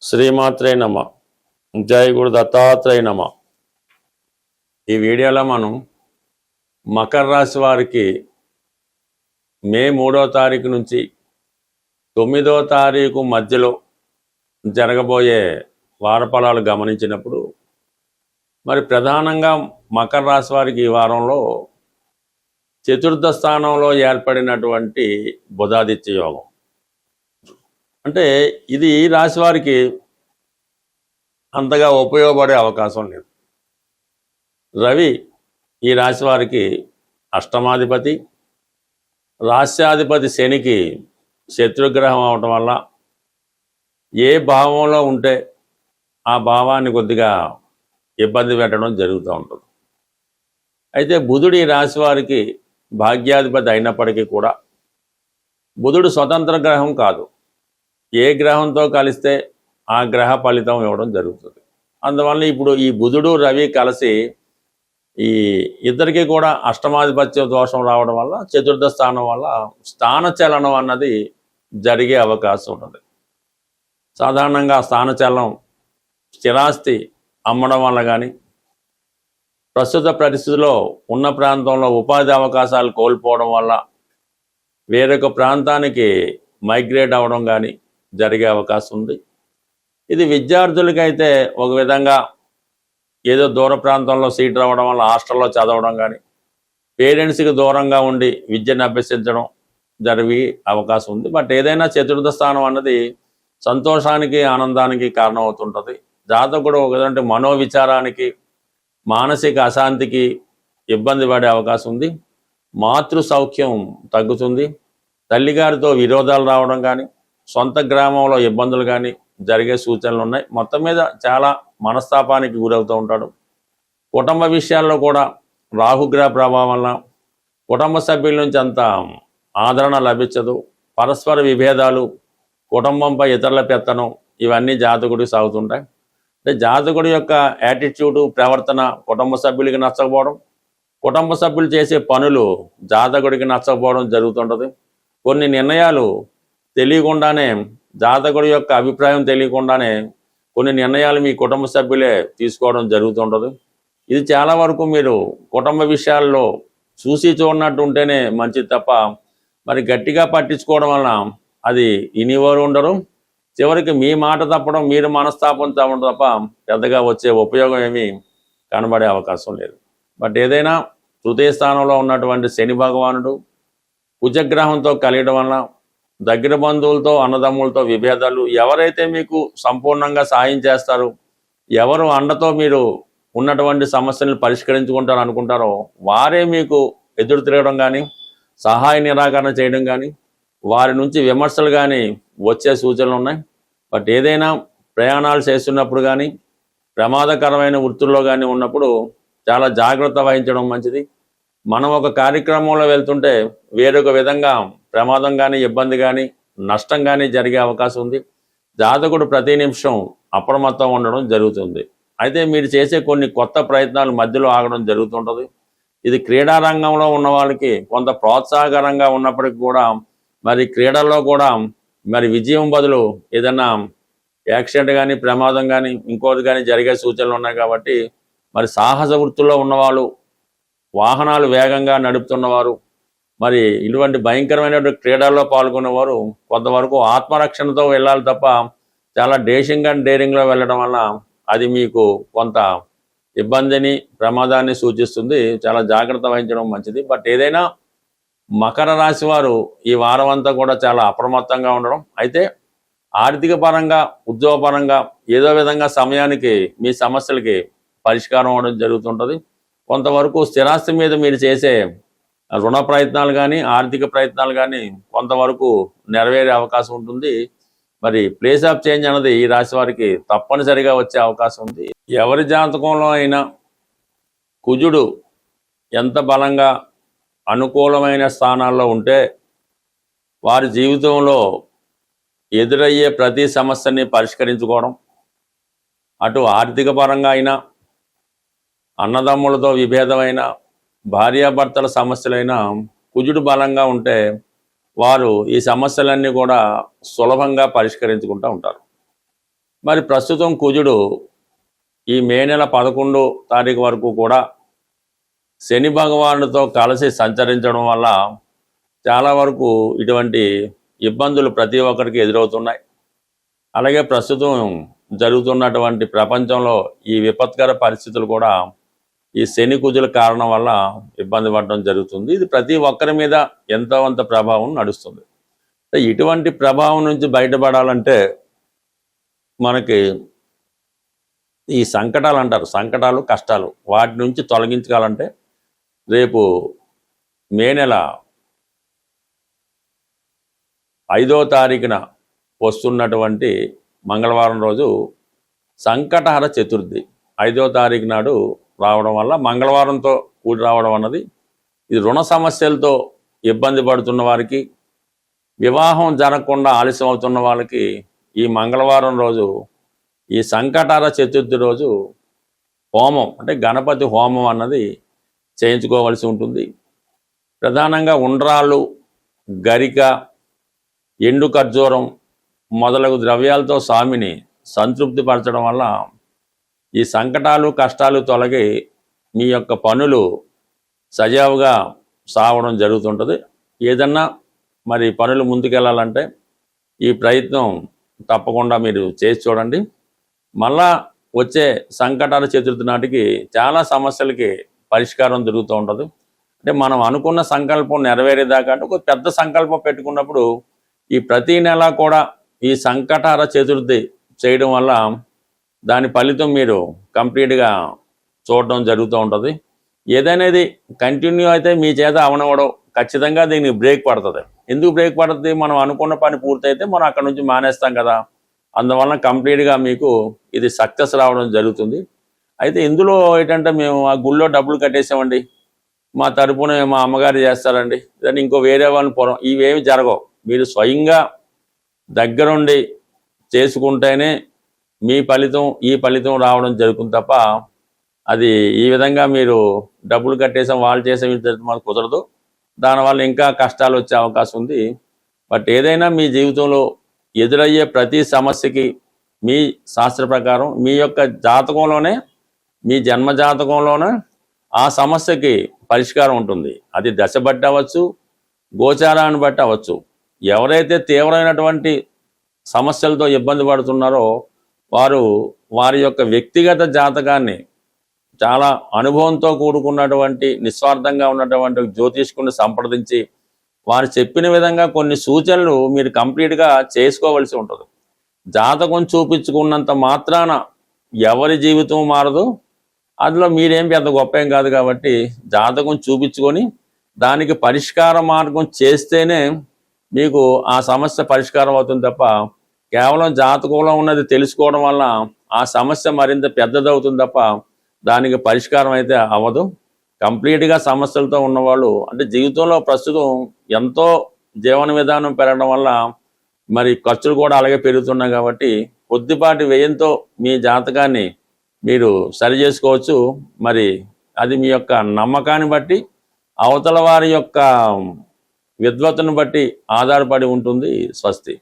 శ్రీమాత్రే నమ. జై గురు దత్తాత్రేయ నమ. ఈ వీడియోలో మనం మకర రాశి వారికి మే 3వ తారీఖు నుంచి 9వ తారీఖు మధ్యలో జరగబోయే వారఫలాలు గమనించినప్పుడు మరి ప్రధానంగా మకర రాశి వారికి ఈ వారంలో చతుర్థ స్థానంలో ఏర్పడినటువంటి బుధాదిత్య యోగం, అంటే ఇది ఈ రాశి వారికి అంతగా ఉపయోగపడే అవకాశం లేదు. రవి ఈ రాశి వారికి అష్టమాధిపతి, రాస్యాధిపతి శనికి శత్రుగ్రహం అవటం వల్ల ఏ భావంలో ఉంటే ఆ భావాన్ని కొద్దిగా ఇబ్బంది పెట్టడం జరుగుతూ ఉంటుంది. అయితే బుధుడు ఈ రాశి వారికి భాగ్యాధిపతి అయినప్పటికీ కూడా బుధుడు స్వతంత్ర గ్రహం కాదు. ఏ గ్రహంతో కలిస్తే ఆ గ్రహ ఫలితం ఇవ్వడం జరుగుతుంది. అందువల్ల ఇప్పుడు ఈ బుధుడు రవి కలిసి ఈ ఇద్దరికి కూడా అష్టమాధిపత్య దోషం రావడం వల్ల చతుర్థ స్థానం వల్ల స్థానచలనం అన్నది జరిగే అవకాశం ఉంటుంది. సాధారణంగా స్థానచలనం స్థిరాస్తి అమ్మడం వల్ల కానీ, ప్రస్తుత పరిస్థితిలో ఉన్న ప్రాంతంలో ఉపాధి అవకాశాలు కోల్పోవడం వల్ల వేరొక ప్రాంతానికి మైగ్రేట్ అవ్వడం కానీ జరిగే అవకాశం ఉంది. ఇది విద్యార్థులకైతే ఒక విధంగా ఏదో దూర ప్రాంతంలో సీట్ రావడం వల్ల హాస్టల్లో చదవడం కానీ, పేరెంట్స్కి దూరంగా ఉండి విద్యను అభ్యసించడం జరిగే అవకాశం ఉంది. బట్ ఏదైనా చతుర్థ స్థానం అన్నది సంతోషానికి ఆనందానికి కారణమవుతుంటుంది. జాతకుడు ఒక విధంగా మనోవిచారానికి మానసిక అశాంతికి ఇబ్బంది పడే అవకాశం ఉంది. మాతృ సౌఖ్యం తగ్గుతుంది. తల్లిగారితో విరోధాలు రావడం కానీ, సొంత గ్రామంలో ఇబ్బందులు కానీ జరిగే సూచనలు ఉన్నాయి. మొత్తం మీద చాలా మనస్తాపానికి గురవుతూ ఉంటాడు. కుటుంబ విషయాల్లో కూడా రాహుగ్రహ ప్రభావం వల్ల కుటుంబ సభ్యుల నుంచి అంత ఆదరణ లభించదు. పరస్పర విభేదాలు, కుటుంబంపై ఇతరుల పెత్తనం ఇవన్నీ జాతకుడికి సాగుతుంటాయి. అంటే జాతకుడి యొక్క యాటిట్యూడు, ప్రవర్తన కుటుంబ సభ్యులకి నచ్చకపోవడం, కుటుంబ సభ్యులు చేసే పనులు జాతకుడికి నచ్చకపోవడం జరుగుతుంటుంది. కొన్ని నిర్ణయాలు తెలియకుండానే, జాతకుడి యొక్క అభిప్రాయం తెలియకుండానే కొన్ని నిర్ణయాలు మీ కుటుంబ సభ్యులే తీసుకోవడం జరుగుతుంటుంది. ఇది చాలా వరకు మీరు కుటుంబ విషయాల్లో చూసి చూడనట్టు ఉంటేనే మంచిది తప్ప మరి గట్టిగా పట్టించుకోవడం వలన అది ఇనివారు ఉండరు. చివరికి మీ మాట తప్పడం, మీరు మనస్తాపం తప్పడం తప్ప పెద్దగా వచ్చే ఉపయోగం ఏమీ కనబడే అవకాశం లేదు. బట్ ఏదైనా తృతీయ స్థానంలో ఉన్నటువంటి శని భగవానుడు కుజగ్రహంతో కలియడం వలన దగ్గర బంధువులతో, అన్నదమ్ములతో విభేదాలు, ఎవరైతే మీకు సంపూర్ణంగా సాయం చేస్తారు, ఎవరు అండతో మీరు ఉన్నటువంటి సమస్యలను పరిష్కరించుకుంటారు అనుకుంటారో వారే మీకు ఎదురు తిరగడం కానీ, సహాయ నిరాకరణ చేయడం కానీ, వారి నుంచి విమర్శలు కానీ వచ్చే సూచనలు ఉన్నాయి. బట్ ఏదైనా ప్రయాణాలు చేస్తున్నప్పుడు కానీ, ప్రమాదకరమైన వృత్తుల్లో కానీ ఉన్నప్పుడు చాలా జాగ్రత్త వహించడం మంచిది. మనం ఒక కార్యక్రమంలో వెళ్తుంటే వేరొక విధంగా ప్రమాదం కానీ, ఇబ్బంది కానీ, నష్టం కానీ జరిగే అవకాశం ఉంది. జాతకుడు ప్రతి నిమిషం అప్రమత్తం ఉండడం జరుగుతుంది. అయితే మీరు చేసే కొన్ని కొత్త ప్రయత్నాలు మధ్యలో ఆగడం జరుగుతుంటుంది. ఇది క్రీడా రంగంలో ఉన్న వాళ్ళకి కొంత ప్రోత్సాహకరంగా ఉన్నప్పటికీ కూడా మరి క్రీడల్లో కూడా మరి విజయం బదులు ఏదన్నా యాక్సిడెంట్ కానీ, ప్రమాదం కానీ, ఇంకోటి కానీ జరిగే సూచనలు ఉన్నాయి. కాబట్టి మరి సాహస వృత్తుల్లో ఉన్నవాళ్ళు, వాహనాలు వేగంగా నడుపుతున్నవారు, మరి ఇటువంటి భయంకరమైనటువంటి క్రీడల్లో పాల్గొనేవారు కొంతవరకు ఆత్మరక్షణతో వెళ్ళాలి తప్ప చాలా డేషింగ్ అండ్ డేరింగ్లో వెళ్ళడం వల్ల అది మీకు కొంత ఇబ్బందిని, ప్రమాదాన్ని సూచిస్తుంది. చాలా జాగ్రత్త వహించడం మంచిది. బట్ ఏదైనా మకర రాశి వారు ఈ వారం అంతా కూడా చాలా అప్రమత్తంగా ఉండడం, అయితే ఆర్థిక పరంగా, ఉద్యోగపరంగా ఏదో విధంగా సమయానికి మీ సమస్యలకి పరిష్కారం అవ్వడం జరుగుతుంటుంది. కొంతవరకు స్థిరాస్తి మీద మీరు చేసే రుణ ప్రయత్నాలు కానీ, ఆర్థిక ప్రయత్నాలు కానీ కొంతవరకు నెరవేరే అవకాశం ఉంటుంది. మరి ప్లేస్ ఆఫ్ చేంజ్ అన్నది ఈ రాశి వారికి తప్పనిసరిగా వచ్చే అవకాశం ఉంది. ఎవరి జాతకంలో అయినా కుజుడు ఎంత బలంగా అనుకూలమైన స్థానాల్లో ఉంటే వారి జీవితంలో ఎదురయ్యే ప్రతి సమస్యని పరిష్కరించుకోవడం, అటు ఆర్థిక పరంగా అయినా, అన్నదమ్ములతో విభేదమైన, భార్యాభర్తల సమస్యలైనా కుజుడు బలంగా ఉంటే వారు ఈ సమస్యలన్నీ కూడా సులభంగా పరిష్కరించుకుంటూ ఉంటారు. మరి ప్రస్తుతం కుజుడు ఈ మే నెల 11 తారీఖు వరకు కూడా శని భగవానుడితో కలిసి సంచరించడం వల్ల చాలా వరకు ఇటువంటి ఇబ్బందులు ప్రతి ఒక్కరికి ఎదురవుతున్నాయి. అలాగే ప్రస్తుతం జరుగుతున్నటువంటి ప్రపంచంలో ఈ విపత్కర పరిస్థితులు కూడా ఈ శని కుజుల కారణం వల్ల ఇబ్బంది పడడం జరుగుతుంది. ఇది ప్రతి ఒక్కరి మీద ఎంతో అంత ప్రభావం నడుస్తుంది. ఇటువంటి ప్రభావం నుంచి బయటపడాలంటే మనకి ఈ సంకటాలు అంటారు, సంకటాలు కష్టాలు, వాటి నుంచి తొలగించాలంటే రేపు మే నెల 5వ తారీఖున వస్తున్నటువంటి మంగళవారం రోజు సంకటహర చతుర్థి 5వ తారీఖు నాడు రావడం వల్ల మంగళవారంతో కూడి రావడం అన్నది ఇది రుణ సమస్యలతో ఇబ్బంది పడుతున్న వారికి, వివాహం జరగకుండా ఆలస్యం అవుతున్న వాళ్ళకి ఈ మంగళవారం రోజు ఈ సంకటహర చతుర్థి రోజు హోమం అంటే గణపతి హోమం అన్నది చేయించుకోవాల్సి ఉంటుంది. ప్రధానంగా ఉండ్రాళ్ళు, గరిక, ఎండు ఖర్జూరం మొదలగు ద్రవ్యాలతో స్వామిని సంతృప్తిపరచడం వల్ల ఈ సంకటాలు కష్టాలు తొలగి మీ యొక్క పనులు సజావుగా సాగడం జరుగుతుంటుంది. ఏదన్నా మరి పనులు ముందుకెళ్ళాలంటే ఈ ప్రయత్నం తప్పకుండా మీరు చేసి చూడండి. మళ్ళా వచ్చే సంకటాల చతుర్థి నాటికి చాలా సమస్యలకి పరిష్కారం దొరుకుతూ ఉంటుంది. అంటే మనం అనుకున్న సంకల్పం నెరవేరేదాకా అంటే ఒక పెద్ద సంకల్పం పెట్టుకున్నప్పుడు ఈ ప్రతి నెల కూడా ఈ సంకటహర చతుర్థి చేయడం వల్ల దాని ఫలితం మీరు కంప్లీట్గా చూడడం జరుగుతూ ఉంటుంది. ఏదైనాది కంటిన్యూ అయితే మీ చేత అవనవడం ఖచ్చితంగా దీనికి బ్రేక్ పడుతుంది. ఎందుకు బ్రేక్ పడుతుంది? మనం అనుకున్న పని పూర్తయితే మనం అక్కడ నుంచి మానేస్తాం కదా, అందువల్ల కంప్లీట్గా మీకు ఇది సక్సెస్ రావడం జరుగుతుంది. అయితే ఇందులో ఏంటంటే మేము ఆ గుళ్ళో డబ్బులు కట్టేసామండి, మా తరపున మా అమ్మగారు చేస్తారండి, దాన్ని ఇంకో వేరే వాళ్ళని పొరం, ఇవేమి జరగవు. మీరు స్వయంగా దగ్గరుండి చేసుకుంటేనే మీ ఫలితం ఈ ఫలితం రావడం జరుగుతుంది తప్ప అది ఈ విధంగా మీరు డబ్బులు కట్టేసాం వాళ్ళు చేసే మనకు కుదరదు. దానివల్ల ఇంకా కష్టాలు వచ్చే అవకాశం ఉంది. బట్ ఏదైనా మీ జీవితంలో ఎదురయ్యే ప్రతి సమస్యకి మీ శాస్త్ర ప్రకారం మీ యొక్క జాతకంలోనే, మీ జన్మ జాతకంలోనే ఆ సమస్యకి పరిష్కారం ఉంటుంది. అది దశ బట్టి అవ్వచ్చు, గోచారాన్ని బట్టి అవ్వచ్చు. ఎవరైతే తీవ్రమైనటువంటి సమస్యలతో ఇబ్బంది పడుతున్నారో వారు వారి యొక్క వ్యక్తిగత జాతకాన్ని చాలా అనుభవంతో కూడుకున్నటువంటి నిస్వార్థంగా ఉన్నటువంటి జ్యోతిష్కుని సంప్రదించి వారు చెప్పిన విధంగా కొన్ని సూచనలు మీరు కంప్లీట్గా చేసుకోవలసి ఉంటుంది. జాతకం చూపించుకున్నంత మాత్రాన ఎవరి జీవితం మారదు, అందులో మీరేం పెద్ద గొప్ప ఏం కాదు. కాబట్టి జాతకం చూపించుకొని దానికి పరిష్కార మార్గం చేస్తేనే మీకు ఆ సమస్య పరిష్కారం అవుతుంది తప్ప కేవలం జాతకంలో ఉన్నది తెలుసుకోవడం వల్ల ఆ సమస్య మరింత పెద్దదవుతుంది తప్ప దానికి పరిష్కారం అయితే అవ్వదు. కంప్లీట్గా సమస్యలతో ఉన్నవాళ్ళు అంటే జీవితంలో ప్రస్తుతం ఎంతో జీవన విధానం పెరగడం వల్ల మరి ఖర్చులు కూడా అలాగే పెరుగుతున్నాయి. కాబట్టి కొద్దిపాటి వ్యయంతో మీ జాతకాన్ని మీరు సరి చేసుకోవచ్చు. మరి అది మీ యొక్క నమ్మకాన్ని బట్టి, అవతల వారి యొక్క విద్వత్తును బట్టి ఆధారపడి ఉంటుంది. స్వస్తి.